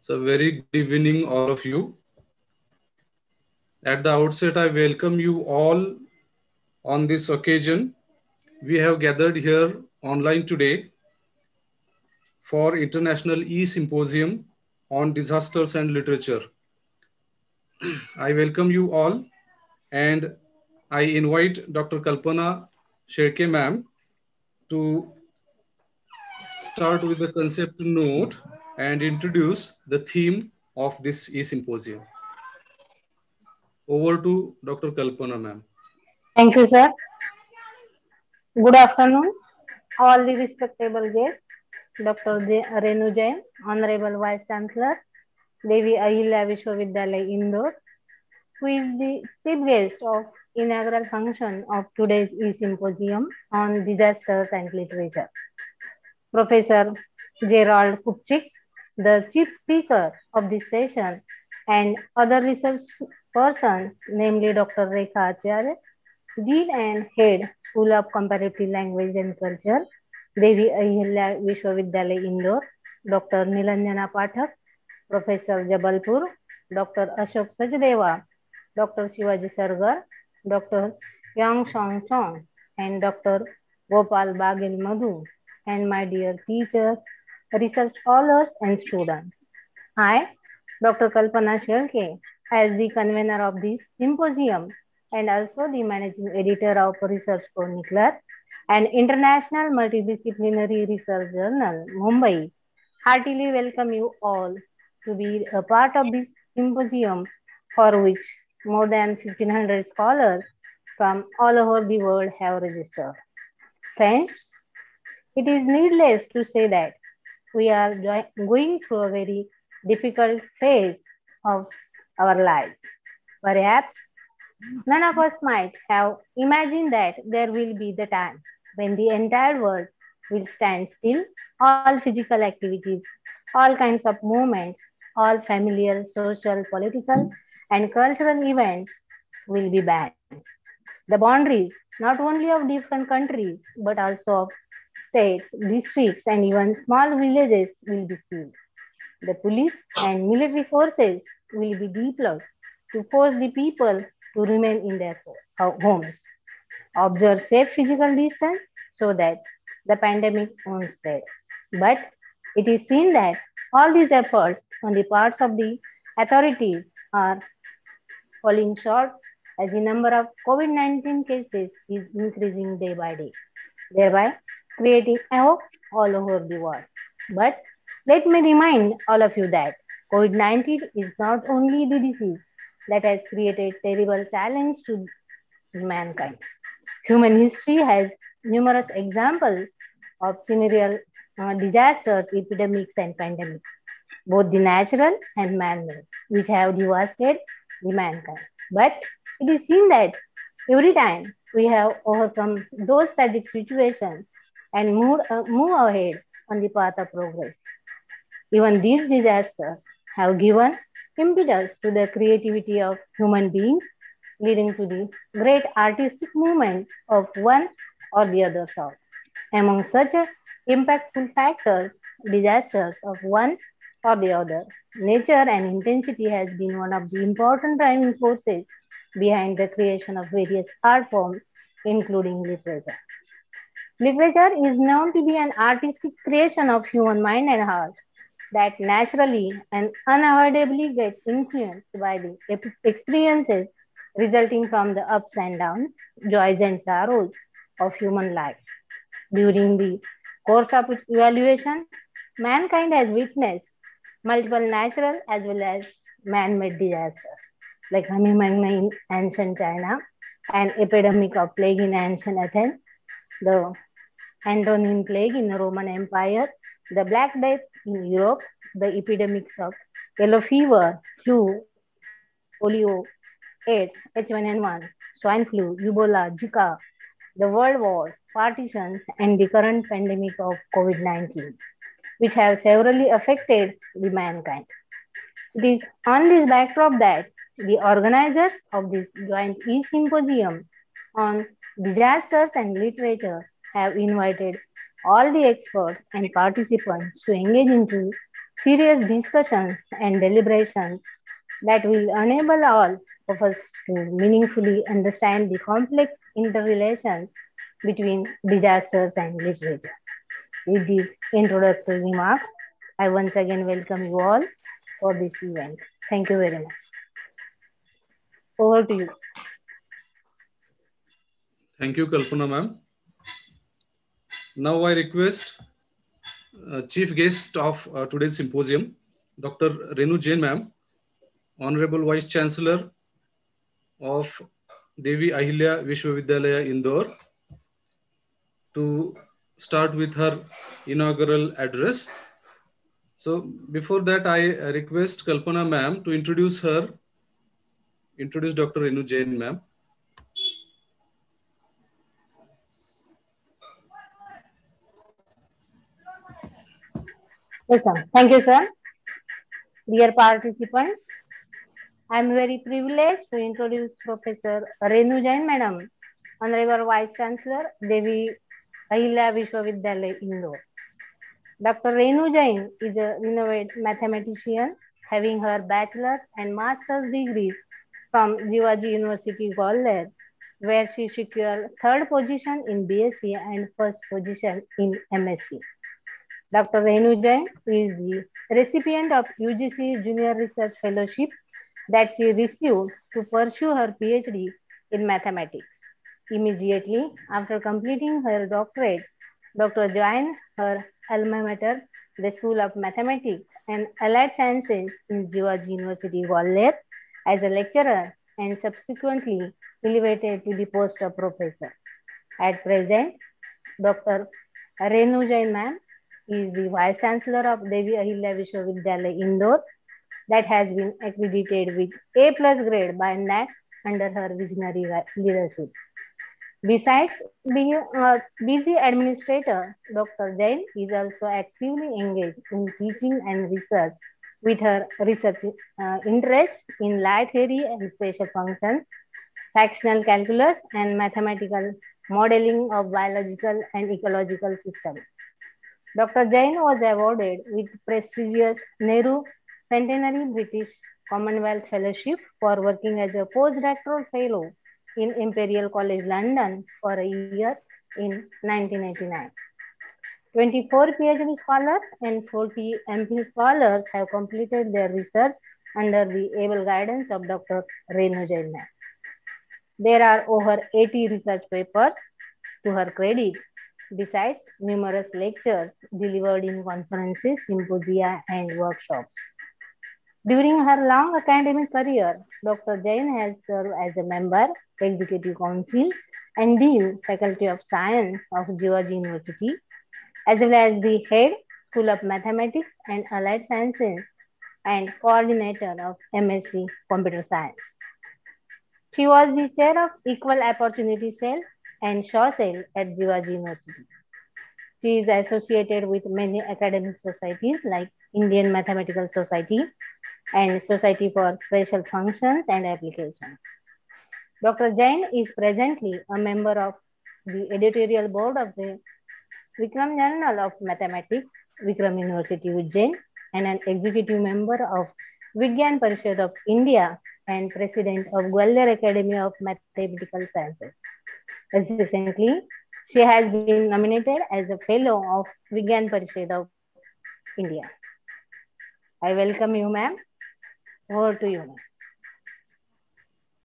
So very good evening, all of you. At the outset, I welcome you all on this occasion. We have gathered here online today for International E-Symposium on Disasters and Literature. I welcome you all and I invite Dr. Kalpana Sherke ma'am to start with the concept note and introduce the theme of this E-Symposium. Over to Dr. Kalpana ma'am. Thank you, sir. Good afternoon, all the respectable guests, Dr. Renu Jain, Honorable Vice Chancellor, Devi Ahilya Vishwavidyalaya Indore, who is the chief guest of inaugural function of today's e-symposium on disasters and literature. Professor Gerald Kupchik, the chief speaker of this session, and other research persons, namely Dr. Rekha Acharya, Dean and Head, School of Comparative Language and Culture, Devi Ahilya Vishwavidyalaya Indore, Dr. Nilanjana Pathak, Professor Jabalpur, Dr. Ashok Sachdeva, Dr. Shivaji Sargar, Dr. Yang Shong Chong, and Dr. Gopal Bagel Madhu, and my dear teachers, research scholars, and students. I, Dr. Kalpana Sherke, as the convener of this symposium and also the managing editor of Research Chronicler, an international multidisciplinary research journal, Mumbai, heartily welcome you all to be a part of this symposium for which more than 1500 scholars from all over the world have registered. Friends, it is needless to say that we are going through a very difficult phase of our lives. Perhaps none of us might have imagined that there will be the time when the entire world will stand still, all physical activities, all kinds of movements, all familiar, social, political, and cultural events will be banned. The boundaries, not only of different countries, but also of states, districts, and even small villages will be sealed. The police and military forces will be deployed to force the people to remain in their homes. Observe safe physical distance so that the pandemic won't spread. But it is seen that all these efforts on the parts of the authorities are falling short as the number of COVID-19 cases is increasing day by day, thereby creating havoc all over the world. But let me remind all of you that COVID-19 is not only the disease that has created terrible challenge to mankind. Human history has numerous examples of scenario disasters, epidemics, and pandemics, both the natural and man-made, which have devastated the mankind. But it is seen that every time we have overcome those tragic situations and move ahead on the path of progress. Even these disasters have given impetus to the creativity of human beings, leading to the great artistic movements of one or the other sort. Among such impactful factors, disasters of one or the other, nature and intensity has been one of the important driving forces behind the creation of various art forms, including literature. Literature is known to be an artistic creation of human mind and heart that naturally and unavoidably gets influenced by the experiences resulting from the ups and downs, joys and sorrows of human life. During the course of its evaluation, mankind has witnessed multiple natural as well as man-made disasters like Hamimagna in ancient China, an epidemic of plague in ancient Athens, the Antonine plague in the Roman Empire, the Black Death in Europe, the epidemics of yellow fever, flu, polio, AIDS, H1N1, swine flu, Ebola, Zika, the world wars, partitions, and the current pandemic of COVID-19, which have severely affected the mankind. It is on this backdrop that the organizers of this joint e-symposium on disasters and literature have invited all the experts and participants to engage into serious discussions and deliberations that will enable all of us to meaningfully understand the complex interrelations between disasters and literature. With these introductory remarks, I once again welcome you all for this event. Thank you very much. Over to you. Thank you, Kalpana ma'am. Now I request chief guest of today's symposium, Dr. Renu Jain ma'am, Honorable Vice Chancellor of Devi Ahilya Vishwavidyalaya Indore, to start with her inaugural address. So before that, I request Kalpana ma'am to introduce Dr. Renu Jain ma'am. Yes, sir. Thank you, sir. Dear participants, I am very privileged to introduce Professor Renu Jain Madam, Honorable Vice Chancellor, Devi Ahilya Vishwavidyalaya, Indore. Dr. Renu Jain is a renowned mathematician having her bachelor's and master's degrees from Jivaji University, Gwalior, where she secured third position in BSc and first position in MSc. Dr. Renu Jain is the recipient of UGC Junior Research Fellowship that she received to pursue her PhD in mathematics. Immediately after completing her doctorate, Dr. joined her alma mater, the School of Mathematics and Allied Sciences in Jivaji University, Gwalior, as a lecturer and subsequently elevated to the post of professor. At present, Dr. Renu Jain ma'am is the Vice Chancellor of Devi Ahilya Vishwavidyalaya, Indore, that has been accredited with A+ grade by NAAC under her visionary leadership. Besides being a busy administrator, Dr. Jain is also actively engaged in teaching and research with her research interest in light theory and special functions, fractional calculus, and mathematical modeling of biological and ecological systems. Dr. Jain was awarded with prestigious Nehru Centenary British Commonwealth Fellowship for working as a postdoctoral fellow in Imperial College London for a year in 1989. 24 PhD scholars and 40 MPhil scholars have completed their research under the able guidance of Dr. Renu Jain. There are over 80 research papers to her credit, besides numerous lectures delivered in conferences, symposia, and workshops. During her long academic career, Dr. Jain has served as a member, Executive Council, and Dean, Faculty of Science of Jivaji University, as well as the head, School of Mathematics and Allied Sciences, and coordinator of MSc Computer Science. She was the chair of Equal Opportunity Cell and Shaw Cell at Jivaji University. She is associated with many academic societies like Indian Mathematical Society and Society for Special Functions and Applications. Dr. Jain is presently a member of the editorial board of the Vikram Journal of Mathematics, Vikram University, Ujjain, and an executive member of Vigyan Parishad of India and president of Gwalior Academy of Mathematical Sciences. Recently, she has been nominated as a fellow of Vigyan Parishad of India. I welcome you, ma'am. Over to you, ma'am.